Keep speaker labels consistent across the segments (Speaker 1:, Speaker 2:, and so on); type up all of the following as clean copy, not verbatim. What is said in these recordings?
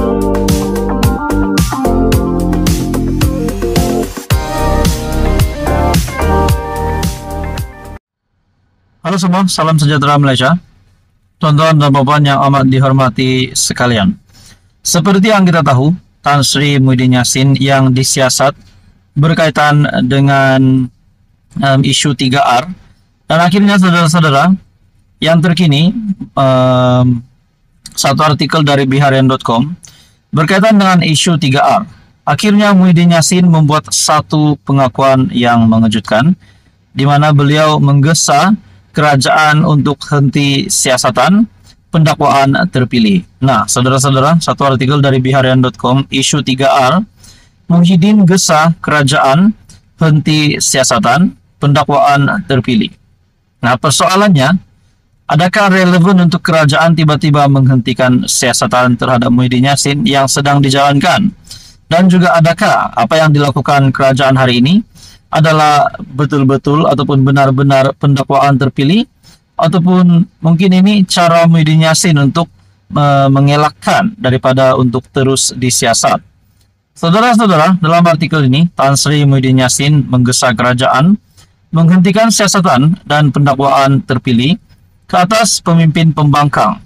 Speaker 1: Halo semua, salam sejahtera Malaysia. Tuan-tuan dan puan yang amat dihormati sekalian. Seperti yang kita tahu, Tan Sri Muhyiddin Yassin yang disiasat berkaitan dengan isu 3R. Dan akhirnya saudara-saudara, yang terkini, satu artikel dari biharian.com berkaitan dengan isu 3R. Akhirnya Muhyiddin Yassin membuat satu pengakuan yang mengejutkan, di mana beliau menggesa kerajaan untuk henti siasatan pendakwaan terpilih. Nah, saudara-saudara, satu artikel dari biharian.com, isu 3R, Muhyiddin gesa kerajaan henti siasatan pendakwaan terpilih. Nah, persoalannya, adakah relevan untuk kerajaan tiba-tiba menghentikan siasatan terhadap Muhyiddin Yassin yang sedang dijalankan? Dan juga adakah apa yang dilakukan kerajaan hari ini adalah betul-betul ataupun benar-benar pendakwaan terpilih, ataupun mungkin ini cara Muhyiddin Yassin untuk mengelakkan daripada untuk terus disiasat. Saudara-saudara, dalam artikel ini Tan Sri Muhyiddin Yassin menggesa kerajaan menghentikan siasatan dan pendakwaan terpilih ke atas pemimpin pembangkang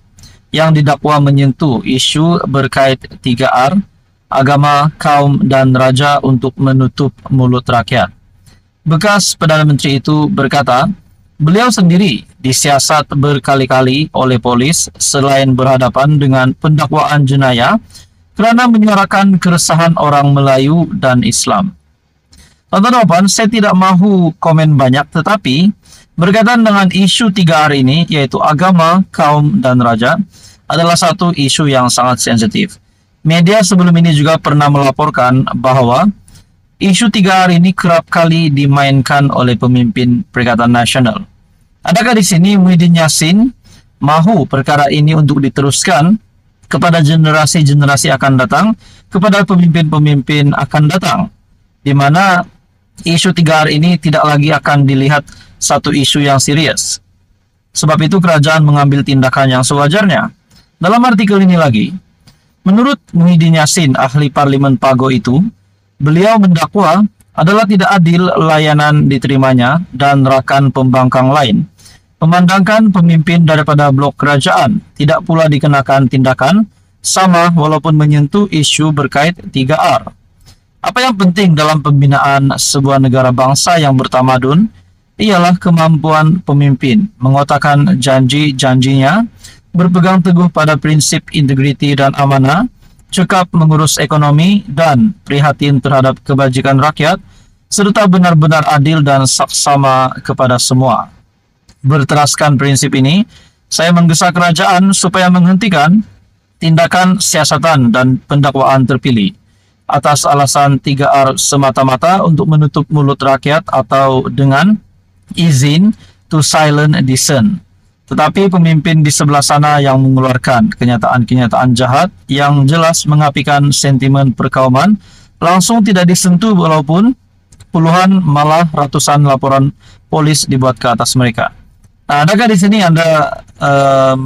Speaker 1: yang didakwa menyentuh isu berkait 3R, agama, kaum dan raja untuk menutup mulut rakyat. Bekas Perdana Menteri itu berkata, beliau sendiri disiasat berkali-kali oleh polis selain berhadapan dengan pendakwaan jenayah kerana menyuarakan keresahan orang Melayu dan Islam. Tuan-tuan, saya tidak mahu komen banyak, tetapi berkaitan dengan isu 3R ini, yaitu agama, kaum, dan raja, adalah satu isu yang sangat sensitif. Media sebelum ini juga pernah melaporkan bahwa isu 3R ini kerap kali dimainkan oleh pemimpin Perikatan Nasional. Adakah di sini Muhyiddin Yassin mahu perkara ini untuk diteruskan kepada generasi-generasi akan datang, kepada pemimpin-pemimpin akan datang, di mana isu 3R ini tidak lagi akan dilihat satu isu yang serius. Sebab itu kerajaan mengambil tindakan yang sewajarnya. Dalam artikel ini lagi, menurut Muhyiddin Yassin, ahli Parlimen Pago itu, beliau mendakwa adalah tidak adil layanan diterimanya dan rakan pembangkang lain. Memandangkan pemimpin daripada blok kerajaan tidak pula dikenakan tindakan sama walaupun menyentuh isu berkait 3R. Apa yang penting dalam pembinaan sebuah negara bangsa yang bertamadun ialah kemampuan pemimpin mengotakkan janji-janjinya, berpegang teguh pada prinsip integriti dan amanah, cekap mengurus ekonomi dan prihatin terhadap kebajikan rakyat, serta benar-benar adil dan saksama kepada semua. Berteraskan prinsip ini, saya menggesa kerajaan supaya menghentikan tindakan siasatan dan pendakwaan terpilih atas alasan 3R semata-mata untuk menutup mulut rakyat atau dengan izin to silent dissent. Tetapi pemimpin di sebelah sana yang mengeluarkan kenyataan-kenyataan jahat yang jelas mengapikan sentimen perkauman langsung tidak disentuh walaupun puluhan malah ratusan laporan polis dibuat ke atas mereka. Nah, adakah di sini Anda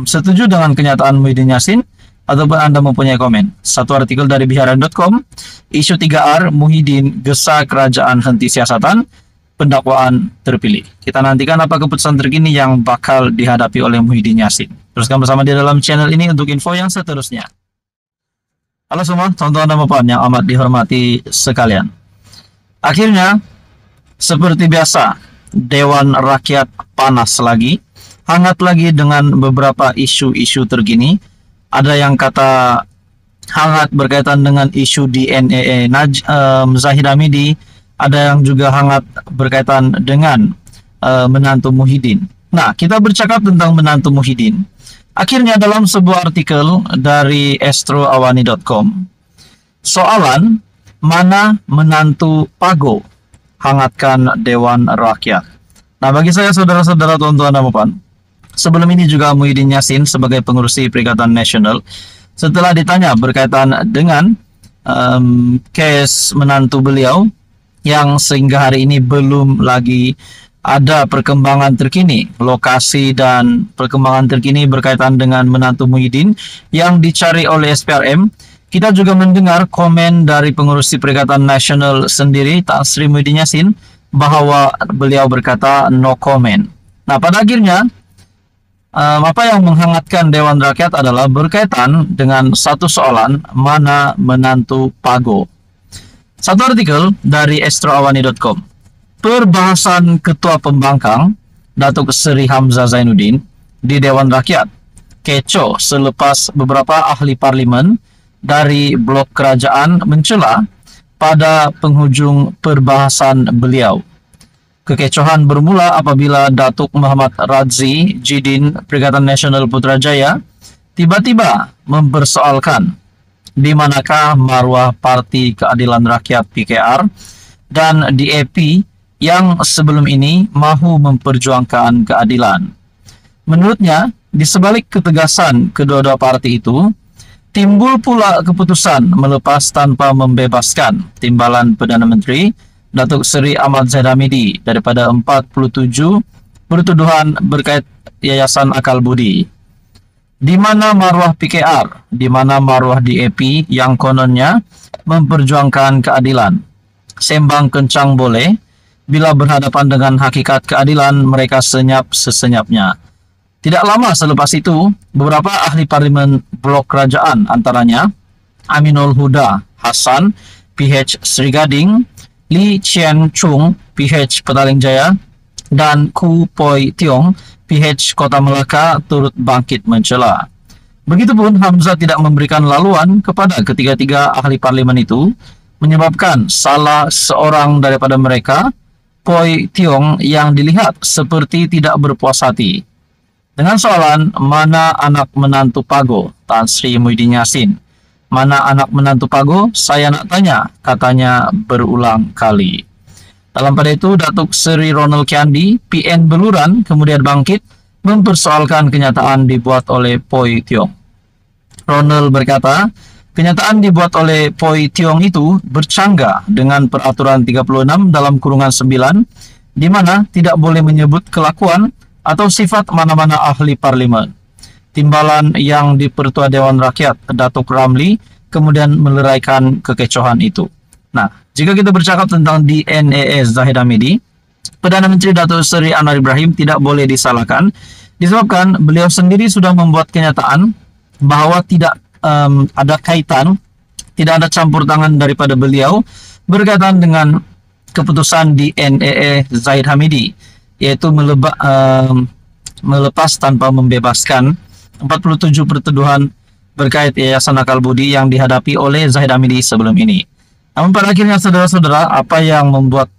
Speaker 1: setuju dengan kenyataan Muhyiddin Yassin ataupun Anda mempunyai komen? Satu artikel dari biharian.com, isu 3R, Muhyiddin gesa kerajaan henti siasatan, pendakwaan terpilih. Kita nantikan apa keputusan terkini yang bakal dihadapi oleh Muhyiddin Yassin. Teruskan bersama dia dalam channel ini untuk info yang seterusnya. Halo semua, tuan-tuan dan puan yang amat dihormati sekalian. Akhirnya, seperti biasa, Dewan Rakyat panas lagi, hangat lagi dengan beberapa isu-isu terkini. Ada yang kata hangat berkaitan dengan isu DNA Zahid Hamidi, ada yang juga hangat berkaitan dengan menantu Muhyiddin. Nah, kita bercakap tentang menantu Muhyiddin. Akhirnya dalam sebuah artikel dari astroawani.com, soalan mana menantu Pago hangatkan Dewan Rakyat. Nah, bagi saya saudara-saudara, tuan-tuan dan puan, sebelum ini juga Muhyiddin Yassin sebagai pengurusi Perikatan Nasional, setelah ditanya berkaitan dengan kes menantu beliau yang sehingga hari ini belum lagi ada perkembangan terkini, lokasi dan perkembangan terkini berkaitan dengan menantu Muhyiddin yang dicari oleh SPRM Kita juga mendengar komen dari pengurusi Perikatan Nasional sendiri, Tan Sri Muhyiddin Yassin, bahwa beliau berkata no comment. Nah, pada akhirnya apa yang menghangatkan Dewan Rakyat adalah berkaitan dengan satu soalan, mana menantu Pago. Satu artikel dari astroawani.com. Perbahasan Ketua Pembangkang Datuk Seri Hamzah Zainuddin di Dewan Rakyat kecoh selepas beberapa ahli parlimen dari blok kerajaan mencela pada penghujung perbahasan beliau. Kekecohan bermula apabila Datuk Muhammad Radzi Jidin Perikatan Nasional Putrajaya tiba-tiba mempersoalkan di manakah maruah Parti Keadilan Rakyat PKR dan DAP yang sebelum ini mahu memperjuangkan keadilan. Menurutnya, di sebalik ketegasan kedua-dua parti itu, timbul pula keputusan melepas tanpa membebaskan Timbalan Perdana Menteri Datuk Seri Ahmad Zahid Hamidi daripada 47 pertuduhan berkait Yayasan Akal Budi. Di mana maruah PKR, di mana maruah DAP yang kononnya memperjuangkan keadilan. Sembang kencang boleh, bila berhadapan dengan hakikat keadilan mereka senyap sesenyapnya. Tidak lama selepas itu, beberapa ahli parlimen blok kerajaan antaranya Aminul Huda Hasan, PH Sri Gading, Lee Chien Chung, PH Petaling Jaya, dan Ku Poi Tiong, PH Kota Melaka turut bangkit mencela. Begitupun Hamzah tidak memberikan laluan kepada ketiga-tiga ahli parlimen itu, menyebabkan salah seorang daripada mereka, Poi Tiong, yang dilihat seperti tidak berpuas hati. Dengan soalan, mana anak menantu Pago? Tan Sri Muhyiddin Yassin. Mana anak menantu Pago? Saya nak tanya, katanya berulang kali. Dalam pada itu, Datuk Seri Ronald Kiandi, PN Beluran, kemudian bangkit, mempersoalkan kenyataan dibuat oleh Poi Tiong. Ronald berkata, kenyataan dibuat oleh Poi Tiong itu bercanggah dengan peraturan 36 dalam kurungan 9, di mana tidak boleh menyebut kelakuan atau sifat mana-mana ahli parlimen. Timbalan yang dipertua Dewan Rakyat, Datuk Ramli, kemudian meleraikan kekecohan itu. Nah, jika kita bercakap tentang DNAS Zahid Hamidi, Perdana Menteri Datuk Seri Anwar Ibrahim tidak boleh disalahkan, disebabkan beliau sendiri sudah membuat kenyataan bahwa tidak ada kaitan, tidak ada campur tangan daripada beliau berkaitan dengan keputusan DNAS Zahid Hamidi, yaitu melepas tanpa membebaskan 47 pertuduhan berkait Yayasan Akal Budi yang dihadapi oleh Zahid Hamidi sebelum ini. Namun pada akhirnya saudara-saudara, apa yang membuat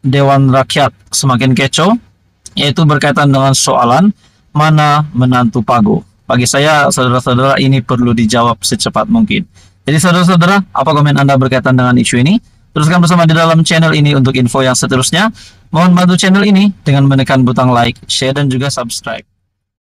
Speaker 1: Dewan Rakyat semakin kecoh, yaitu berkaitan dengan soalan mana menantu Pago. Bagi saya, saudara-saudara, ini perlu dijawab secepat mungkin. Jadi saudara-saudara, apa komen Anda berkaitan dengan isu ini? Teruskan bersama di dalam channel ini untuk info yang seterusnya. Mohon bantu channel ini dengan menekan butang like, share, dan juga subscribe.